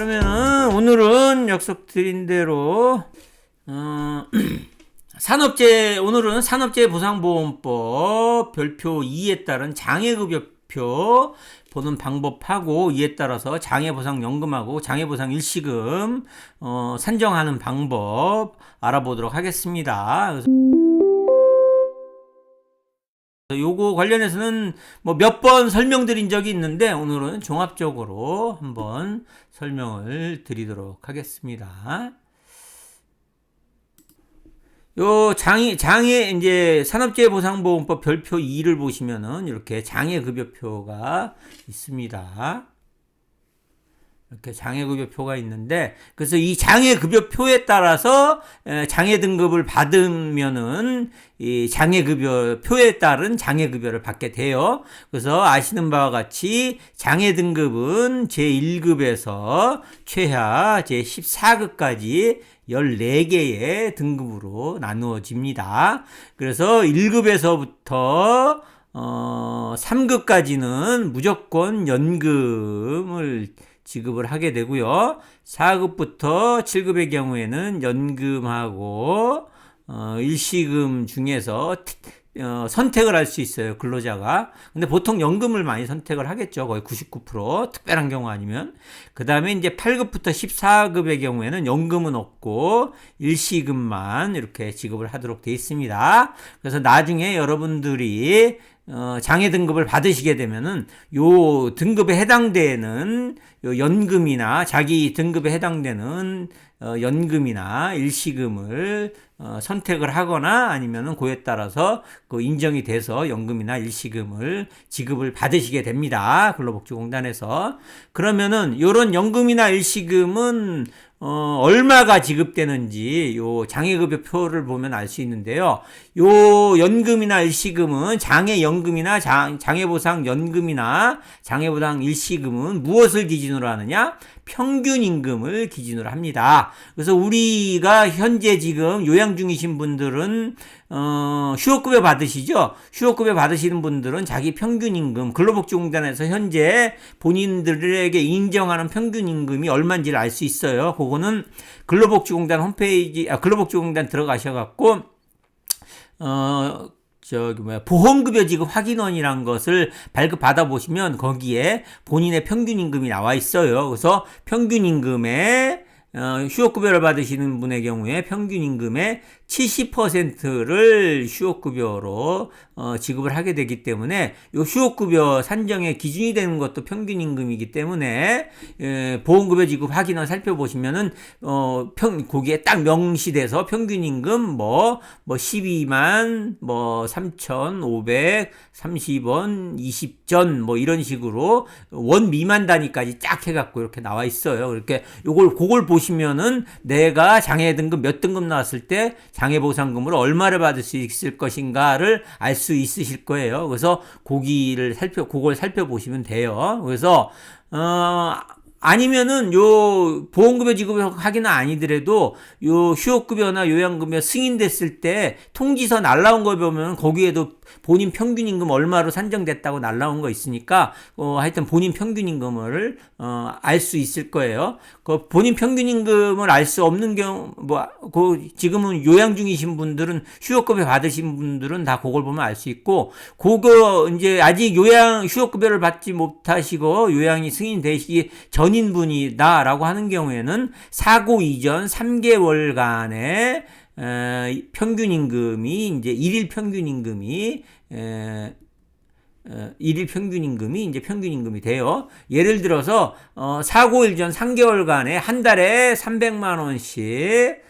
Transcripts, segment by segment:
그러면은 오늘은 약속드린 대로 오늘은 산업재해보상보험법 별표 2에 따른 장애급여표 보는 방법하고, 이에 따라서 장애보상연금하고 장애보상 일시금 산정하는 방법 알아보도록 하겠습니다. 그래서 요거 관련해서는 뭐 몇 번 설명드린 적이 있는데, 오늘은 종합적으로 한번 설명을 드리도록 하겠습니다. 요 이제 산업재해보상보험법 별표 2를 보시면은 이렇게 장애급여표가 있습니다. 이렇게 장애급여표가 있는데, 그래서 이 장애급여표에 따라서 장애 등급을 받으면은 이 장애급여표에 따른 장애급여를 받게 돼요. 그래서 아시는 바와 같이 장애 등급은 제1급에서 최하 제14급까지 14개의 등급으로 나누어집니다. 그래서 1급에서부터 3급까지는 무조건 연금을 지급을 하게 되고요. 4급부터 7급의 경우에는 연금하고 일시금 중에서 선택을 할 수 있어요, 근로자가. 근데 보통 연금을 많이 선택을 하겠죠. 거의 99%. 특별한 경우 아니면. 그 다음에 이제 8급부터 14급의 경우에는 연금은 없고 일시금만 이렇게 지급을 하도록 되어 있습니다. 그래서 나중에 여러분들이 장애 등급을 받으시게 되면은 요 등급에 해당되는 요 연금이나 자기 등급에 해당되는 연금이나 일시금을 선택을 하거나, 아니면은 그에 따라서 그 인정이 돼서 연금이나 일시금을 지급을 받으시게 됩니다. 근로복지공단에서. 그러면은 요런 연금이나 일시금은 얼마가 지급되는지 요 장애급여표를 보면 알 수 있는데요. 요 연금이나 일시금은 장애연금이나 장애보상연금이나 장애보상 일시금은 무엇을 기준으로 하느냐? 평균임금을 기준으로 합니다. 그래서 우리가 현재 지금 요양 중이신 분들은 휴업급여 받으시죠? 휴업급여 받으시는 분들은 자기 평균임금, 근로복지공단에서 현재 본인들에게 인정하는 평균임금이 얼마인지를 알 수 있어요. 그거는 근로복지공단 홈페이지, 근로복지공단 들어가셔갖고 보험급여 지급 확인원이란 것을 발급받아 보시면 거기에 본인의 평균임금이 나와 있어요. 그래서 평균임금에 휴업급여를 받으시는 분의 경우에 평균임금의 70%를 휴업급여로 지급을 하게 되기 때문에 이 휴업급여 산정의 기준이 되는 것도 평균임금이기 때문에 보험급여 지급 확인을 살펴보시면은 거기에 딱 명시돼서 평균임금 12만 3,530원 20전 이런 식으로 원 미만 단위까지 쫙 해갖고 이렇게 나와 있어요. 이렇게 그걸 보시면은 내가 장애 등급 몇 등급 나왔을 때 장애보상금으로 얼마를 받을 수 있을 것인가를 알 수 있으실 거예요. 그래서 그걸 살펴보시면 돼요. 그래서 아니면은 요 보험급여 지급 확인은 아니더라도 요 휴업급여나 요양급여 승인됐을 때 통지서 날라온 거 보면 거기에도 본인 평균임금 얼마로 산정됐다고 날라온 거 있으니까 하여튼 본인 평균임금을 알 수 있을 거예요. 그 본인 평균임금을 알 수 없는 경우 지금은 요양 중이신 분들은 휴업급여 받으신 분들은 다 그걸 보면 알 수 있고, 그거 이제 아직 휴업급여를 받지 못하시고 요양이 승인되시기 전인 분이다라고 하는 경우에는 사고 이전 3개월간의 평균임금이 이제 일일 평균임금이 이제 평균임금이 돼요. 예를 들어서 사고일 전 3개월간에 한 달에 300만 원씩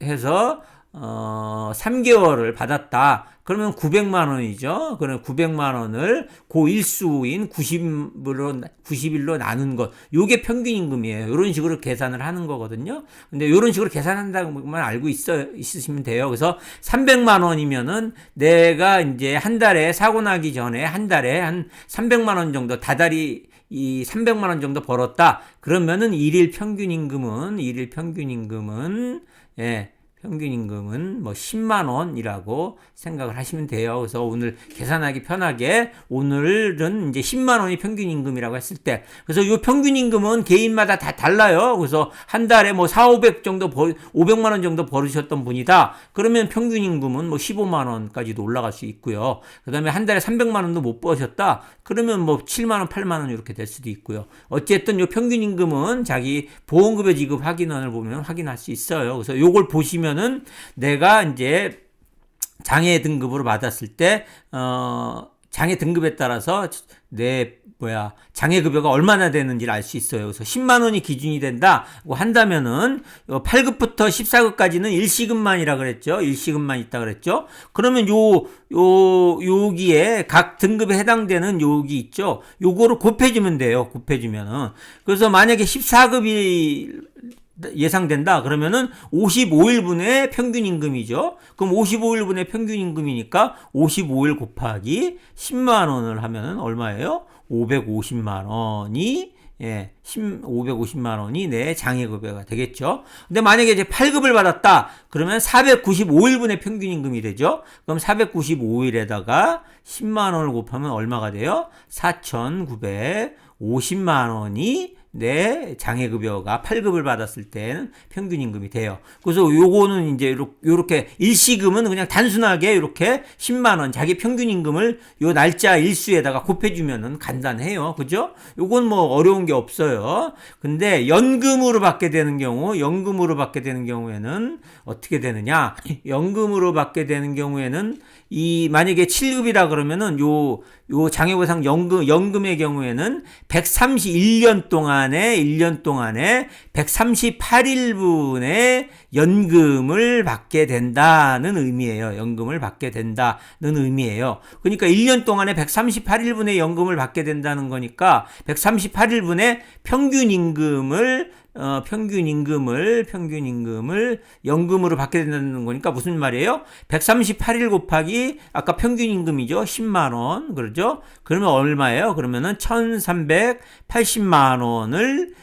해서 3개월을 받았다. 그러면 900만 원이죠. 그럼 900만 원을 일수인 90일로 나눈 것. 요게 평균임금이에요. 이런 식으로 계산을 하는 거거든요. 근데 이런 식으로 계산한다고만 알고 있으시면 돼요. 그래서 300만 원이면은 내가 이제 한 달에 사고 나기 전에 한 달에 한 300만 원 정도 다달이 이 300만 원 정도 벌었다. 그러면은 일일 평균임금은 평균 임금은 뭐 10만 원이라고 생각을 하시면 돼요. 그래서 오늘 계산하기 편하게 오늘은 이제 10만 원이 평균 임금이라고 했을 때, 그래서 이 평균 임금은 개인마다 다 달라요. 그래서 한 달에 뭐 500 정도 500만 원 정도 벌으셨던 분이다. 그러면 평균 임금은 뭐 15만 원까지도 올라갈 수 있고요. 그다음에 한 달에 300만 원도 못 버셨다. 그러면 뭐 7만 원, 8만 원 이렇게 될 수도 있고요. 어쨌든 이 평균 임금은 자기 보험급여 지급 확인원을 보면 확인할 수 있어요. 그래서 요걸 보시면은 내가 이제 장애 등급으로 받았을 때 장애 등급에 따라서 장애급여가 얼마나 되는지를 알 수 있어요. 그래서 10만 원이 기준이 된다고 한다면은 8급부터 14급까지는 일시급만이라 그랬죠. 일시급만 있다 그랬죠. 그러면 여기에 각 등급에 해당되는 여기 있죠. 요거를 곱해주면 돼요. 곱해주면은. 그래서 만약에 14급이 예상된다 그러면은 55일분의 평균 임금이죠. 그럼 55일분의 평균 임금이니까 55일 곱하기 10만 원을 하면 얼마예요? 550만 원이 550만 원이 내 장애급여가 되겠죠. 근데 만약에 이제 8급을 받았다 그러면 495일분의 평균 임금이 되죠. 그럼 495일에다가 10만 원을 곱하면 얼마가 돼요? 4,950만 원이 내 장애급여가 8급을 받았을 때는 평균 임금이 돼요. 그래서 요거는 이제 요렇게 일시금은 그냥 단순하게 이렇게 10만 원 자기 평균 임금을 요 날짜 일수에다가 곱해주면은 간단해요. 그죠? 요건 뭐 어려운 게 없어요. 근데 연금으로 받게 되는 경우에는 어떻게 되느냐? 연금으로 받게 되는 경우에는 만약에 7급이라 그러면은 요 장애보상 연금의 경우에는 131년 동안에 138일분의 연금을 받게 된다는 의미예요. 연금을 받게 된다는 의미예요. 그러니까 1년 동안에 138일분의 연금을 받게 된다는 거니까 138일분의 평균 임금을 연금으로 받게 된다는 거니까 무슨 말이에요? 138일 곱하기 아까 평균 임금이죠. 10만 원. 그러죠? 그러면 얼마예요? 그러면은 1380만 원을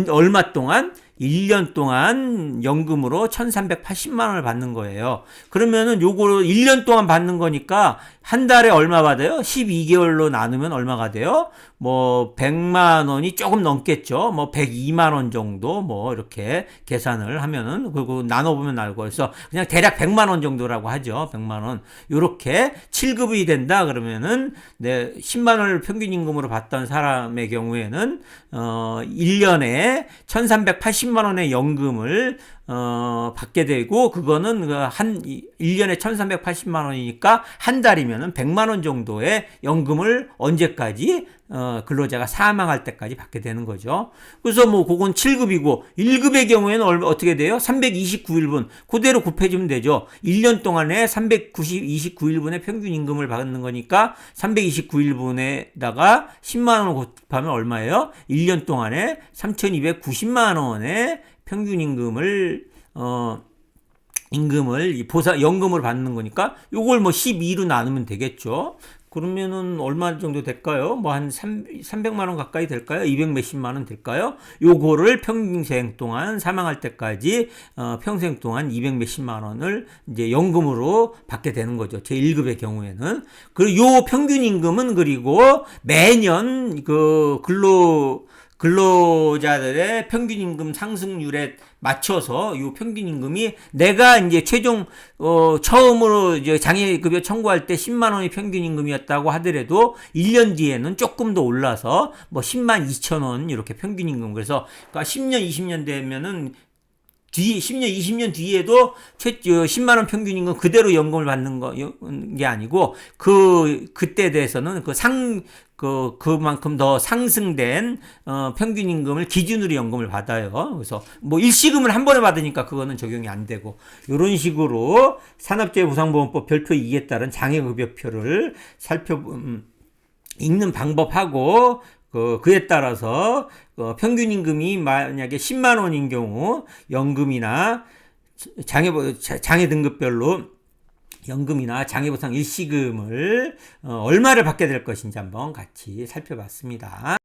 얼마 동안? 1년 동안 연금으로 1380만 원을 받는 거예요. 그러면은 요거를 1년 동안 받는 거니까 한 달에 얼마 받아요? 12개월로 나누면 얼마가 돼요? 뭐 100만 원이 조금 넘겠죠. 뭐 102만 원 정도 뭐 이렇게 계산을 하면은 그리고 나눠보면 알고 그래서 그냥 대략 100만 원 정도라고 하죠. 100만 원. 요렇게 7급이 된다 그러면은 10만 원을 평균 임금으로 받던 사람의 경우에는 1년에 1380만 원의 연금을 받게 되고 그거는 1년에 1380만 원이니까 한 달이면은 100만 원 정도의 연금을 언제까지 근로자가 사망할 때까지 받게 되는 거죠. 그래서 뭐 그건 7급이고 1급의 경우에는 어떻게 돼요? 329일분 그대로 곱해주면 되죠. 1년 동안에 329일분의 평균 임금을 받는 거니까 329일분에다가 10만 원을 곱하면 얼마예요? 1년 동안에 3290만 원의 평균 임금을 연금을 받는 거니까 요걸 뭐 12로 나누면 되겠죠. 그러면은 얼마 정도 될까요? 뭐 한 300만 원 가까이 될까요? 200 몇십만 원 될까요? 요거를 평생 동안 사망할 때까지 평생 동안 200 몇십만 원을 이제 연금으로 받게 되는 거죠. 제 1급의 경우에는. 그리고 요 평균 임금은 그리고 매년 그 근로자들의 평균 임금 상승률에 맞춰서 이 평균 임금이 내가 이제 최종 처음으로 이제 장애급여 청구할 때 10만 원이 평균 임금이었다고 하더라도 1년 뒤에는 조금 더 올라서 뭐 10만 2천 원 이렇게 평균 임금. 그래서 그러니까 10년 20년 되면은 10년, 20년 뒤에도 10만 원 평균 임금 그대로 연금을 받는 게 아니고, 그때 대해서는 그만큼 더 상승된, 평균 임금을 기준으로 연금을 받아요. 그래서 뭐 일시금을 한 번에 받으니까 그거는 적용이 안 되고, 요런 식으로 산업재해보상보험법 별표 2에 따른 장애급여표를 읽는 방법하고, 그에 따라서 평균 임금이 만약에 10만 원인 경우 연금이나 장애 등급별로 연금이나 장애보상 일시금을 얼마를 받게 될 것인지 한번 같이 살펴봤습니다.